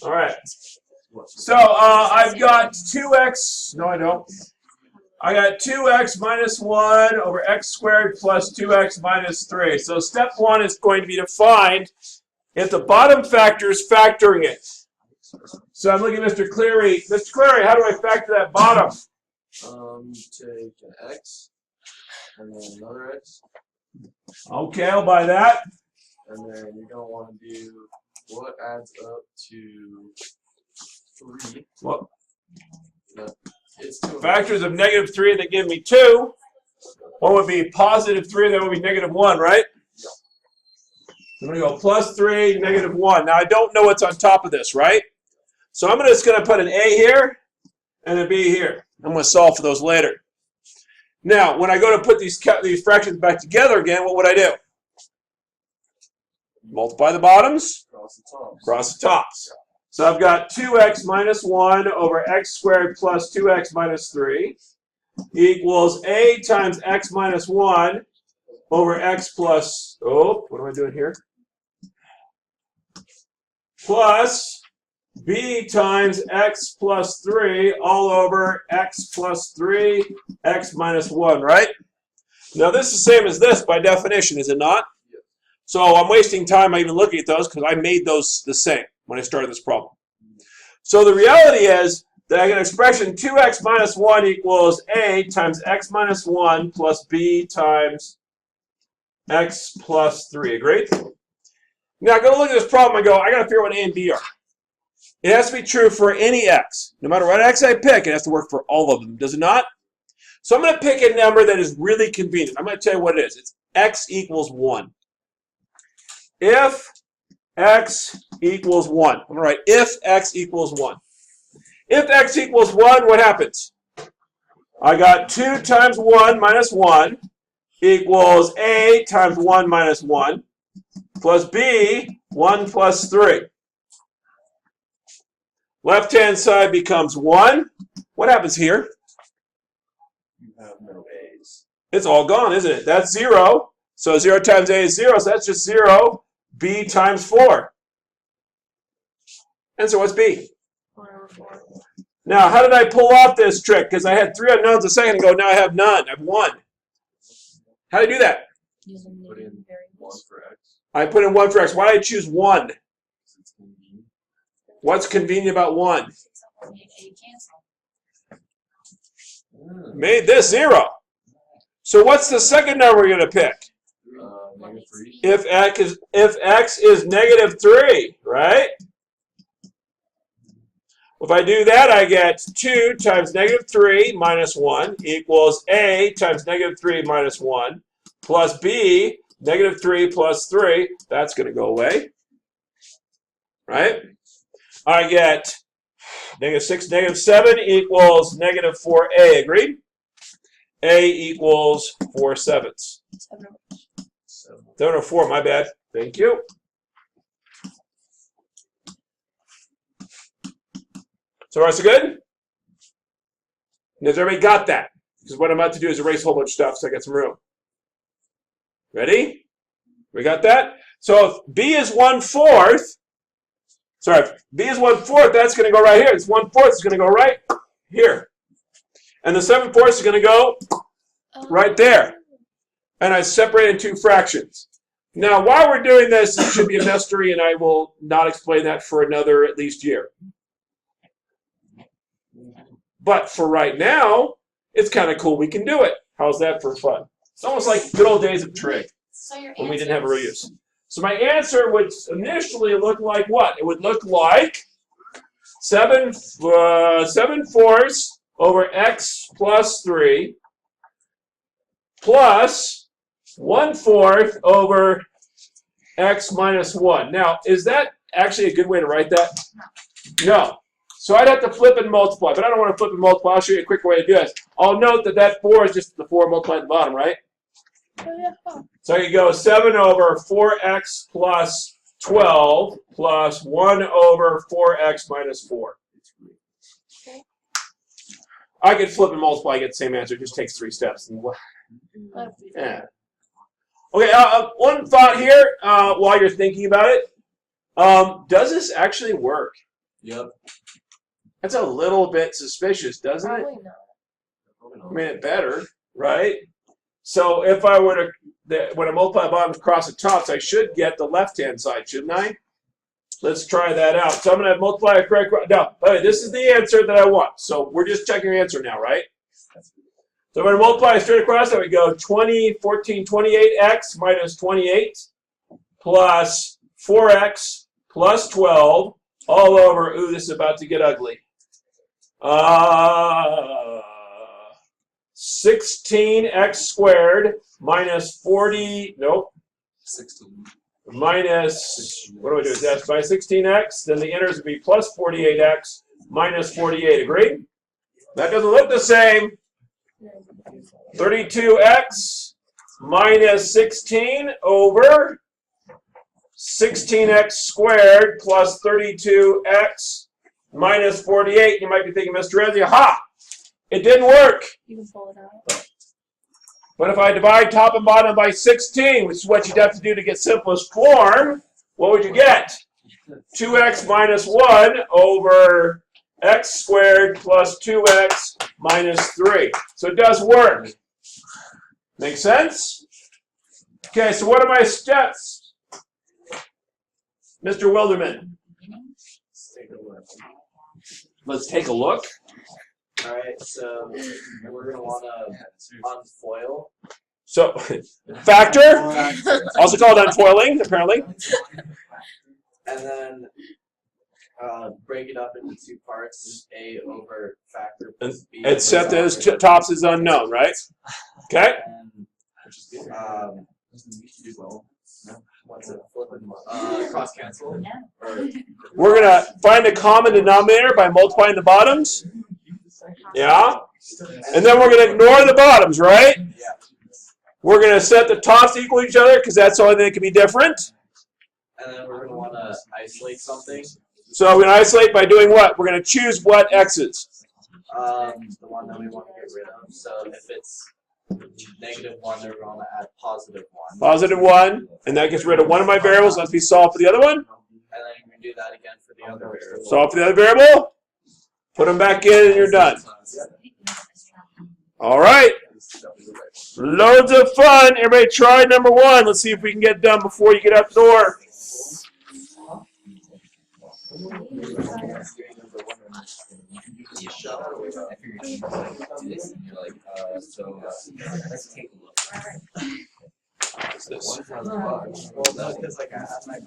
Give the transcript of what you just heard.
All right. So I've got 2x. No, I don't. I got 2x minus 1 over x squared plus 2x minus 3. So step 1 is going to be to find if the bottom factor is factoring it. So I'm looking at Mr. Cleary. Mr. Cleary, how do I factor that bottom? Take an x and then another x. Okay, I'll buy that. And then you're going to want to do what adds up to 3. Well, No, it's 2. factors of negative 3 that give me 2. One would be positive 3, that would be negative 1, right? Yeah. I'm going to go plus 3, negative 1. Now, I don't know what's on top of this, right? So I'm just going to put an A here and a B here. I'm going to solve for those later. Now, when I go to put these fractions back together again, what would I do? Multiply the bottoms, Cross the tops. cross the tops. So I've got 2x minus 1 over x squared plus 2x minus 3 equals A times x minus 1 over x plus, oh, what am I doing here? Plus B times x plus 3 all over x plus 3, x minus 1, right? Now this is the same as this by definition, is it not? Yeah. So I'm wasting time even looking at those because I made those the same when I started this problem. So the reality is that I get an expression 2x minus 1 equals A times x minus 1 plus B times x plus 3. Agreed? Now I go to look at this problem and go, I got to figure out what A and B are. It has to be true for any x. No matter what x I pick, it has to work for all of them. Does it not? So I'm going to pick a number that is really convenient. I'm going to tell you what it is. It's x equals 1. If x equals 1. I'm going to write if x equals 1. If x equals 1, what happens? I got 2 times 1 minus 1 equals A times 1 minus 1 plus B, 1 plus 3. Left-hand side becomes 1. What happens here? You have no a's. It's all gone, isn't it? That's 0. So 0 times A is 0, so that's just 0. B times 4. And so what's B? 1 over 4. Now, how did I pull off this trick? Because I had 3 unknowns a second ago. Now I have none. I have 1. How do I do that? Using Put in 1 for x. I put in 1 for x. Why did I choose 1? It's convenient. What's convenient about 1? Made this 0. So what's the second number we're going to pick? Negative 3. If x is negative 3, right? If I do that, I get 2 times negative 3 minus 1 equals A times negative 3 minus 1 plus B, negative 3 plus 3. That's going to go away, right? I get negative 6, negative 7 equals negative 4A. Agreed? A equals 4/7. 7 over 4, my bad. Thank you. So far, so good? Has everybody got that? Because what I'm about to do is erase a whole bunch of stuff so I get some room. Ready? We got that? So if B is 1/4, sorry, if B is 1/4, that's going to go right here. It's 1/4 is going to go right here. And the 7/4 is going to go right there. And I separated 2 fractions. Now, while we're doing this, it should be a mystery, and I will not explain that for another at least year. But for right now, it's kind of cool. We can do it. How's that for fun? It's almost like good old days of trig when we didn't have a real use. So my answer would initially look like what? It would look like 7/4 over x plus 3 plus 1/4 over x minus 1. Now, is that actually a good way to write that? No. So I'd have to flip and multiply, but I don't want to flip and multiply. I'll show you a quicker way to do this. I'll note that that 4 is just the 4 multiplied at the bottom, right? So I could go 7 over 4x plus 12 plus 1 over 4x minus 4. I could flip and multiply, get the same answer. It just takes 3 steps. Yeah. Okay, one thought here while you're thinking about it. Does this actually work? Yep. That's a little bit suspicious, doesn't it? Probably not. I mean, it better, right? So if I were to, when I multiply bottoms across the tops, I should get the left-hand side, shouldn't I? Let's try that out. So I'm going to multiply a correct. Now, this is the answer that I want. So we're just checking your answer now, right? So I'm going to multiply straight across. There we go. 28x minus 28 plus 4x plus 12 all over. Ooh, this is about to get ugly. 16x squared minus 40. Nope. 16. Minus, what do we do? That's by 16x. Then the inners would be plus 48x minus 48. Agreed? That doesn't look the same. 32x minus 16 over 16x squared plus 32x minus 48. You might be thinking, Mr. Rezzi, ha! It didn't work. You can pull it out. But if I divide top and bottom by 16, which is what you'd have to do to get simplest form, what would you get? 2x minus 1 over x squared plus 2x minus 3. So it does work. Make sense? Okay, so what are my steps? Mr. Wilderman. Let's take a look. All right, so we're going to want to unfoil. So, factor, also called unfoiling, apparently. And then break it up into two parts, A over factor plus B. And set those tops as unknown, right? Okay. And, what's it? Cross cancel. We're going to find a common denominator by multiplying the bottoms. Yeah. And then we're going to ignore the bottoms, right? Yeah. We're going to set the tops equal to each other because that's the only thing that can be different. And then we're going to want to isolate something. So we're going to isolate by doing what? We're going to choose what x's. The one that we want to get rid of. So if it's -1, then we're going to add +1. Positive 1. And that gets rid of one of my variables. Let's be solved for the other one. And then you can do that again for the other variable. Solve for the other variable. Put them back in and you're done. All right. Loads of fun. Everybody try number 1. Let's see if we can get it done before you get out the door. What's this? Well, no, because like I have my